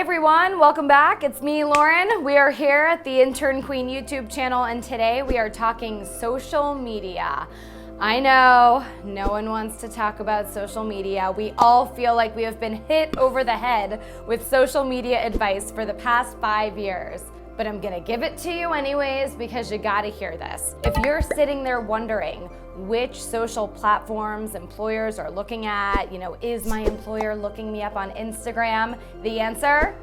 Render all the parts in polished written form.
everyone, welcome back. It's me, Lauren. We are here at the Intern Queen YouTube channel, and today we are talking social media. I know, no one wants to talk about social media. We all feel like we have been hit over the head with social media advice for the past 5 years. But I'm gonna give it to you anyways because you gotta hear this. If you're sitting there wondering which social platforms employers are looking at, is my employer looking me up on Instagram? The answer?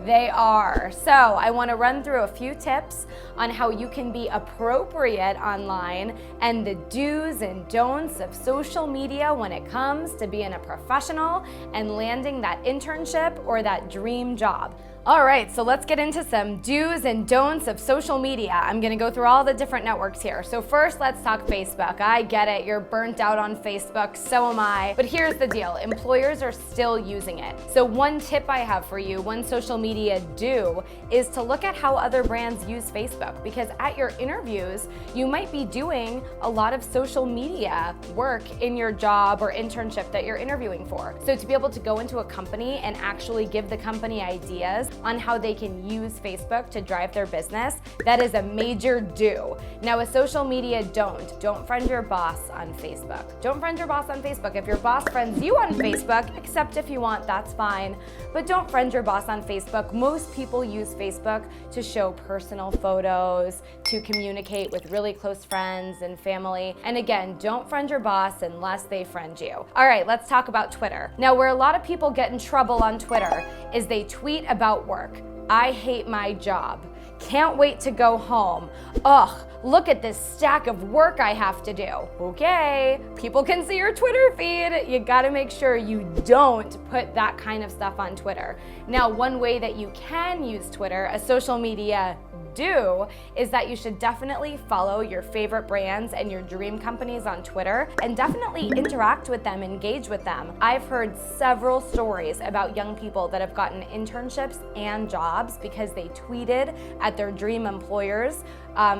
They are. So I want to run through a few tips on how you can be appropriate online and the do's and don'ts of social media when it comes to being a professional and landing that internship or that dream job. All right, so let's get into some do's and don'ts of social media. I'm gonna go through all the different networks here. So first, let's talk Facebook. I get it, you're burnt out on Facebook, so am I. But here's the deal, employers are still using it. So one tip I have for you, one social media do, is to look at how other brands use Facebook. Because at your interviews, you might be doing a lot of social media work in your job or internship that you're interviewing for. So to be able to go into a company and actually give the company ideas on how they can use Facebook to drive their business, that is a major do. Now, a social media don't friend your boss on Facebook. Don't friend your boss on Facebook. If your boss friends you on Facebook, except if you want, that's fine. But don't friend your boss on Facebook. Most people use Facebook to show personal photos, to communicate with really close friends and family. And again, don't friend your boss unless they friend you. All right, let's talk about Twitter. Now, where a lot of people get in trouble on Twitter is they tweet about work. I hate my job. Can't wait to go home. Ugh, look at this stack of work I have to do. Okay, people can see your Twitter feed. You gotta make sure you don't put that kind of stuff on Twitter. Now, one way that you can use Twitter, a social media do, is that you should definitely follow your favorite brands and your dream companies on Twitter and definitely interact with them, engage with them. I've heard several stories about young people that have gotten internships and jobs because they tweeted at their dream employers.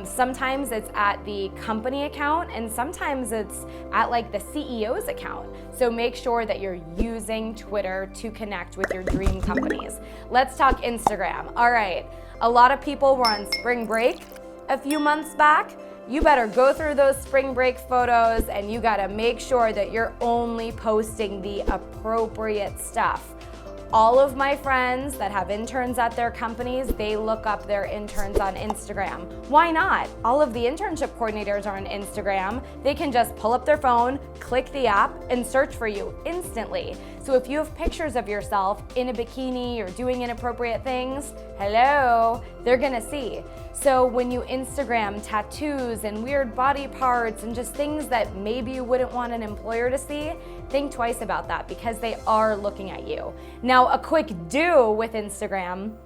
Sometimes it's at the company account and sometimes it's at like the CEO's account. So make sure that you're using Twitter to connect with your dream companies. Let's talk Instagram. All right, a lot of people were on spring break a few months back. You better go through those spring break photos and you gotta make sure that you're only posting the appropriate stuff. All of my friends that have interns at their companies, they look up their interns on Instagram. Why not? All of the internship coordinators are on Instagram. They can just pull up their phone, click the app, and search for you instantly. So if you have pictures of yourself in a bikini or doing inappropriate things, hello, they're gonna see. So when you Instagram tattoos and weird body parts and just things that maybe you wouldn't want an employer to see, think twice about that because they are looking at you. Now, a quick do with Instagram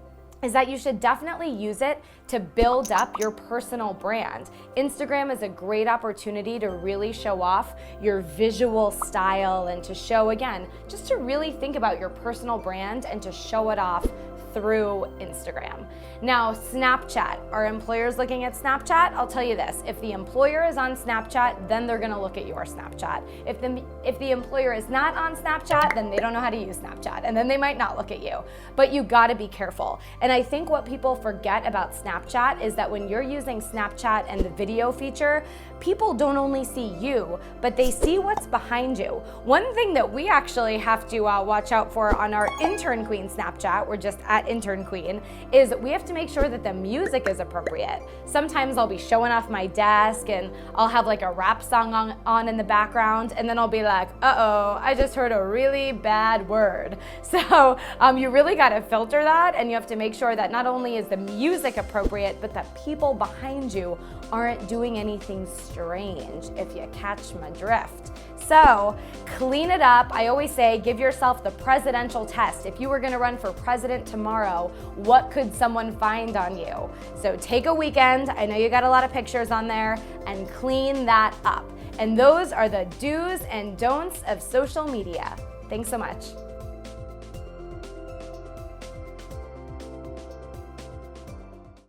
is that you should definitely use it to build up your personal brand. Instagram is a great opportunity to really show off your visual style and to show, again, just to really think about your personal brand and to show it off through Instagram. Now, Snapchat. Are employers looking at Snapchat? I'll tell you this, if the employer is on Snapchat, then they're gonna look at your Snapchat. If the employer is not on Snapchat, then they don't know how to use Snapchat, and then they might not look at you. But you gotta be careful. And I think what people forget about Snapchat is that when you're using Snapchat and the video feature, people don't only see you, but they see what's behind you. One thing that we actually have to watch out for on our Intern Queen Snapchat, we're just at Intern Queen, is we have to make sure that the music is appropriate. Sometimes I'll be showing off my desk and I'll have like a rap song on in the background, and then I'll be like, uh-oh, I just heard a really bad word. So you really gotta filter that, and you have to make sure that not only is the music appropriate, but that people behind you aren't doing anything strange, if you catch my drift. So clean it up. I always say, give yourself the presidential test. If you were gonna run for president tomorrow, what could someone find on you? So take a weekend, I know you got a lot of pictures on there, and clean that up. And those are the do's and don'ts of social media. Thanks so much.